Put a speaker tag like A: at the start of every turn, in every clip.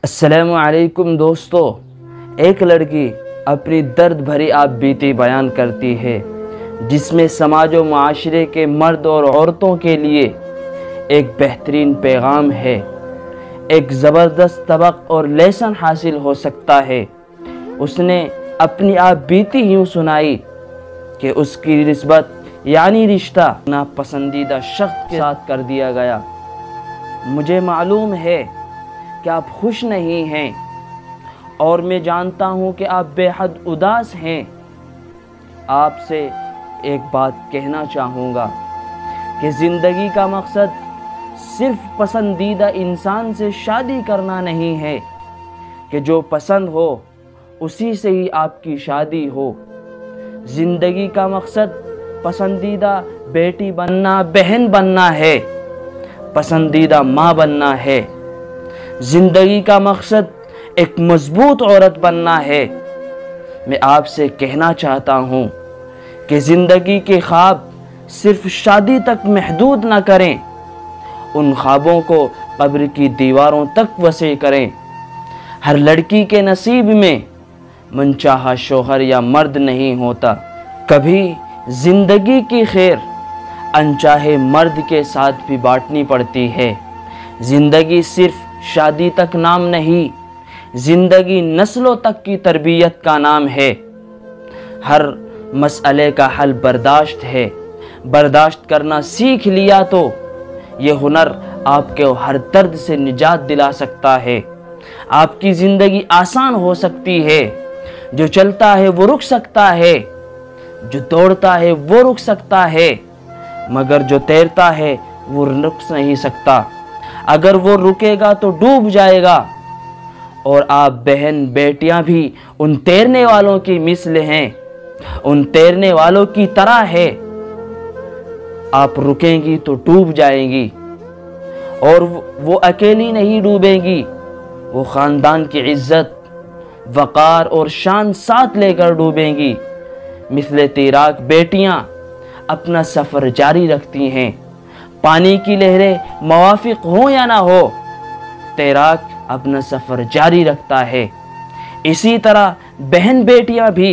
A: السلام علیکم دوستو، ایک لڑکی اپنی درد بھری آپ بیتی بیان کرتی ہے جس میں سماج و معاشرے کے مرد اور عورتوں کے لیے ایک بہترین پیغام ہے، ایک زبردست سبق اور لیسن حاصل ہو سکتا ہے۔ اس نے اپنی آپ بیتی یوں سنائی کہ اس کی نسبت یعنی رشتہ ناپسندیدہ شخص کے ساتھ کر دیا گیا۔ مجھے معلوم ہے کہ آپ خوش نہیں ہیں اور میں جانتا ہوں کہ آپ بے حد اداس ہیں۔ آپ سے ایک بات کہنا چاہوں گا کہ زندگی کا مقصد صرف پسندیدہ انسان سے شادی کرنا نہیں ہے کہ جو پسند ہو اسی سے ہی آپ کی شادی ہو۔ زندگی کا مقصد پسندیدہ بیٹی بننا، بہن بننا ہے، پسندیدہ ماں بننا ہے۔ زندگی کا مقصد ایک مضبوط عورت بننا ہے۔ میں آپ سے کہنا چاہتا ہوں کہ زندگی کے خواب صرف شادی تک محدود نہ کریں، ان خوابوں کو قبر کی دیواروں تک وسیع کریں۔ ہر لڑکی کے نصیب میں منچاہا شوہر یا مرد نہیں ہوتا۔ کبھی زندگی کی خیر انچاہے مرد کے ساتھ بھی بانٹنی پڑتی ہے۔ زندگی صرف شادی تک نام نہیں، زندگی نسلوں تک کی تربیت کا نام ہے۔ ہر مسئلے کا حل برداشت ہے۔ برداشت کرنا سیکھ لیا تو یہ ہنر آپ کے ہر درد سے نجات دلا سکتا ہے۔ آپ کی زندگی آسان ہو سکتی ہے۔ جو چلتا ہے وہ رک سکتا ہے، جو دوڑتا ہے وہ رک سکتا ہے، مگر جو تیرتا ہے وہ رک نہیں سکتا۔ اگر وہ رکے گا تو ڈوب جائے گا، اور آپ بہن بیٹیاں بھی ان تیرنے والوں کی مثل ہیں، ان تیرنے والوں کی طرح ہے۔ آپ رکیں گی تو ڈوب جائیں گی، اور وہ اکیلی نہیں ڈوبیں گی، وہ خاندان کی عزت، وقار اور شان ساتھ لے کر ڈوبیں گی۔ مثل تیراک بیٹیاں اپنا سفر جاری رکھتی ہیں، پانی کی لہریں موافق ہوں یا نہ ہو، تیراک اپنا سفر جاری رکھتا ہے۔ اسی طرح بہن بیٹیاں بھی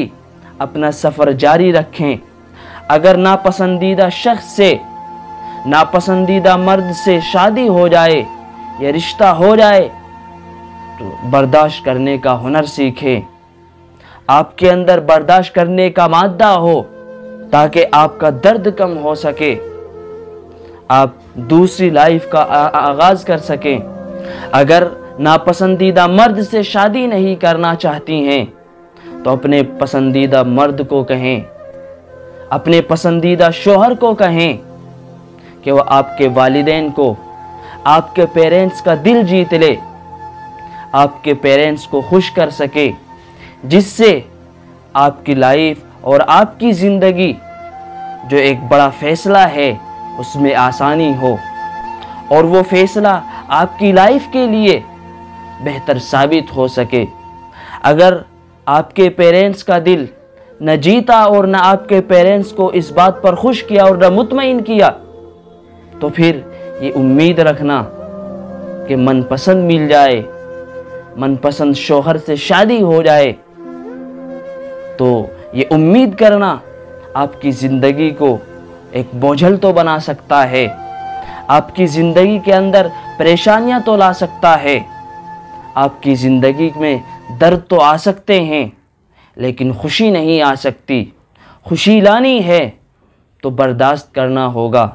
A: اپنا سفر جاری رکھیں۔ اگر ناپسندیدہ شخص سے، ناپسندیدہ مرد سے شادی ہو جائے یا رشتہ ہو جائے تو برداشت کرنے کا ہنر سیکھیں۔ آپ کے اندر برداشت کرنے کا مادہ ہو تاکہ آپ کا درد کم ہو سکے، آپ دوسری لائف کا آغاز کر سکیں۔ اگر ناپسندیدہ مرد سے شادی نہیں کرنا چاہتی ہیں تو اپنے پسندیدہ مرد کو کہیں، اپنے پسندیدہ شوہر کو کہیں کہ وہ آپ کے والدین کو، آپ کے پیرنٹس کا دل جیت لے، آپ کے پیرنٹس کو خوش کر سکے، جس سے آپ کی لائف اور آپ کی زندگی جو ایک بڑا فیصلہ ہے اس میں آسانی ہو، اور وہ فیصلہ آپ کی لائف کے لیے بہتر ثابت ہو سکے۔ اگر آپ کے پیرنٹس کا دل نہ جیتا اور نہ آپ کے پیرنٹس کو اس بات پر خوش کیا اور نہ مطمئن کیا، تو پھر یہ امید رکھنا کہ من پسند مل جائے، من پسند شوہر سے شادی ہو جائے، تو یہ امید کرنا آپ کی زندگی کو ایک بوجھل تو بنا سکتا ہے، آپ کی زندگی کے اندر پریشانیاں تو لا سکتا ہے، آپ کی زندگی میں درد تو آ سکتے ہیں لیکن خوشی نہیں آ سکتی۔ خوشی لانی ہے تو برداشت کرنا ہوگا۔